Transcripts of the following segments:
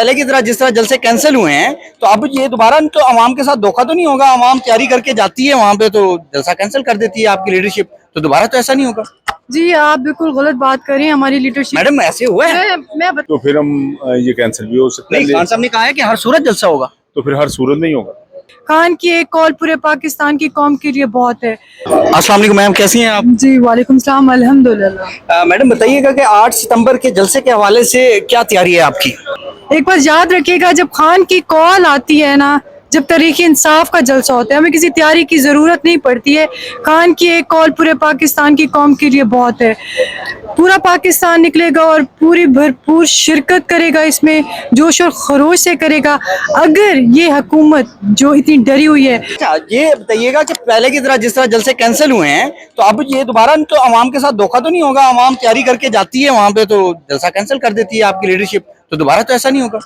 पहले की तरह जिस तरह जलसे कैंसिल हुए हैं तो अब ये दोबारा तो आवाम के साथ धोखा तो नहीं होगा? आवाम तैयारी करके जाती है वहां पे तो जलसा कैंसिल कर देती है आपकी लीडरशिप, तो दोबारा तो ऐसा नहीं होगा? जी आप बिल्कुल गलत बात कर रहे हैं। हमारी लीडरशिप मैडम ऐसे हुआ है? तो फिर हम ये कैंसिल भी हो सकता नहीं, खान साहब ने कहा है कि हर सूरत जलसा होगा। तो फिर हर सूरत नहीं होगा। खान की एक कॉल पूरे पाकिस्तान की कौम के लिए बहुत है। अस्सलाम वालेकुम मैम, कैसी हैं आप? जी वालेकुम सलाम, अल्हम्दुलिल्लाह। मैडम बताइएगा कि 8 सितंबर के जलसे के हवाले से क्या तैयारी है आपकी? एक बार याद रखिएगा, जब खान की कॉल आती है ना, जब तहरीक इंसाफ का जलसा होता है, हमें किसी तैयारी की ज़रूरत नहीं पड़ती है। खान की एक कॉल पूरे पाकिस्तान की कौम के लिए बहुत है। पूरा पाकिस्तान निकलेगा और पूरी भरपूर शिरकत करेगा, इसमें जोश और खरोश से करेगा। अगर ये हुकूमत जो इतनी डरी हुई है, अच्छा ये बताइएगा कि पहले की तरह जिस तरह जलसे कैंसिल हुए हैं तो अब ये दोबारा तो आवाम के साथ धोखा तो नहीं होगा? आवाम तैयारी करके जाती है वहां पे तो जलसा कैंसिल कर देती है आपकी लीडरशिप, तो दोबारा तो ऐसा नहीं होगा?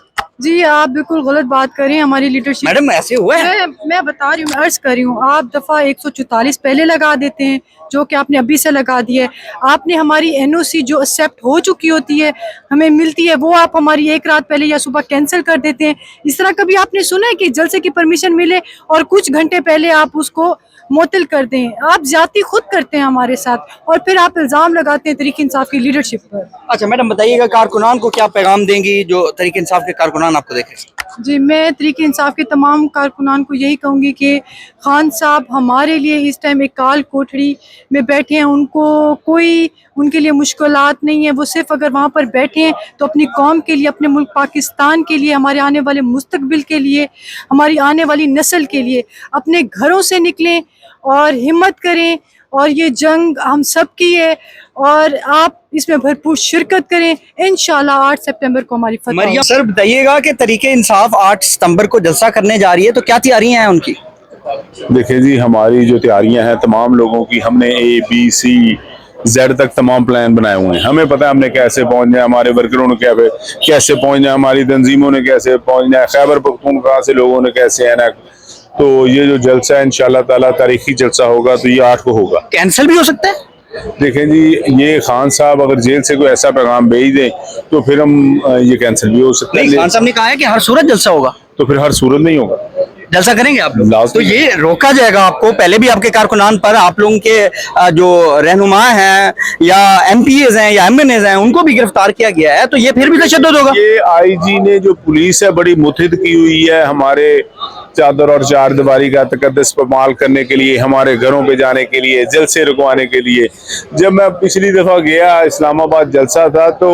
जी आप बिल्कुल गलत बात कर रहे हैं। हमारी लीडरशिप मैडम ऐसे हुआ है? मैं बता रही हूँ, मैं अर्ज कर रही हूँ, आप दफ़ा 144 पहले लगा देते हैं, जो कि आपने अभी से लगा दिया है। आपने हमारी एनओसी जो एक्सेप्ट हो चुकी होती है, हमें मिलती है, वो आप हमारी एक रात पहले या सुबह कैंसिल कर देते हैं। इस तरह कभी आपने सुना है कि जलसे की परमिशन मिले और कुछ घंटे पहले आप उसको मुअत्तल कर दें? आप ज्यादती खुद करते हैं हमारे साथ और फिर आप इल्ज़ाम लगाते हैं तहरीक इंसाफ की लीडरशिप पर। अच्छा मैडम बताइएगा, कारकुनान को क्या पैगाम देंगी जो तहरीक इंसाफ के कारकुनान आपको देखें? जी मैं तहरीक इंसाफ के तमाम कारकुनान को यही कहूँगी कि खान साहब हमारे लिए इस टाइम एक काल कोठरी में बैठे हैं। उनको कोई उनके लिए मुश्किलात नहीं है। वो सिर्फ अगर वहाँ पर बैठे हैं तो अपनी कौम के लिए, अपने मुल्क पाकिस्तान के लिए, हमारे आने वाले मुस्तकबिल के लिए, हमारी आने वाली नस्ल के लिए अपने घरों से निकलें और हिम्मत करें। और ये जंग हम सब की है और आप इसमें भरपूर शिरकत करें। इंशाल्लाह 8 सितंबर को हमारी फतह मरियम होगी। सर बताइएगा कि तहरीक इंसाफ 8 सितंबर को जलसा करने जा रही है, तो क्या तैयारियां हैं उनकी? देखिए जी, हमारी जो तैयारियां हैं तमाम लोगों की, हमने A, B, C, Z तक तमाम प्लान बनाए हुए हैं। हमें पता है हमने कैसे पहुंचना है, हमारे वर्करों ने कैसे पहुंचना है, हमारी तंजीमों ने कैसे पहुंचना है, खैबर पख्तूनख्वा से लोगों ने कैसे आना है। तो ये जो जलसा है इंशाल्लाह ताला तारीखी जलसा होगा, तो ये 8 को होगा। कैंसिल भी हो सकता है? देखें जी, ये खान साहब अगर जेल से कोई ऐसा पैगाम भेज दें तो फिर हम ये कैंसिल भी हो सकता है। नहीं, खान साहब ने कहा है कि हर सूरत जलसा होगा। तो फिर हर सूरत नहीं होगा। जलसा करेंगे आप लोग? लाजमी। तो ये रोका जाएगा आपको? पहले भी आपके कारकुनान पर, आप लोगों के जो रहनुमा हैं या MPAs हैं या MNAs हैं, उनको भी गिरफ्तार किया गया है, तो ये फिर भी तशद्दुद होगा? ये IG ने जो पुलिस है बड़ी मुतहिद की हुई है हमारे चादर और चार दीवारी का तकद्दुस पामाल करने के लिए, हमारे घरों पे जाने के लिए, जलसे रुकवाने के लिए। जब मैं पिछली दफा गया इस्लामाबाद जलसा था तो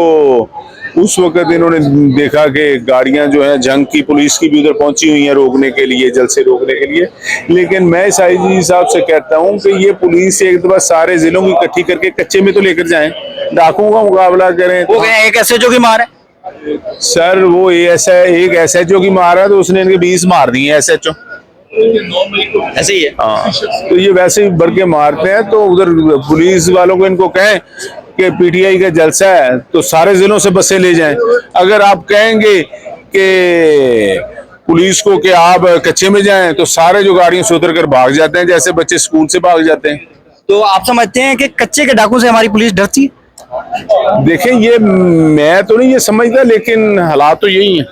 उस वक्त इन्होंने देखा कि गाड़ियां जो है जंग की, पुलिस की भी उधर पहुंची हुई हैं रोकने के लिए, जलसे रोकने के लिए। लेकिन मैं इस IG साहब से कहता हूं कि ये पुलिस एक दफा सारे जिलों की इकट्ठी करके कच्चे में तो लेकर जाएं, डाकुओं का मुकाबला करें। हो गया एक SHO की मार है सर, वो एक SHO की मार है तो उसने इनके 20 मार दिए SHO। ऐसे ही है। हाँ, तो ये वैसे ही बढ़ के मारते हैं। तो उधर पुलिस वालों को इनको कहें कि PTI का जलसा है तो सारे जिलों से बसें ले जाएं। अगर आप कहेंगे कि पुलिस को कि आप कच्चे में जाएं तो सारे जो गाड़ियों से उतर कर भाग जाते हैं, जैसे बच्चे स्कूल से भाग जाते हैं। तो आप समझते हैं कि कच्चे के डाकू से हमारी पुलिस डरती है? देखें, ये मैं तो नहीं ये समझता, लेकिन हालात तो यही है।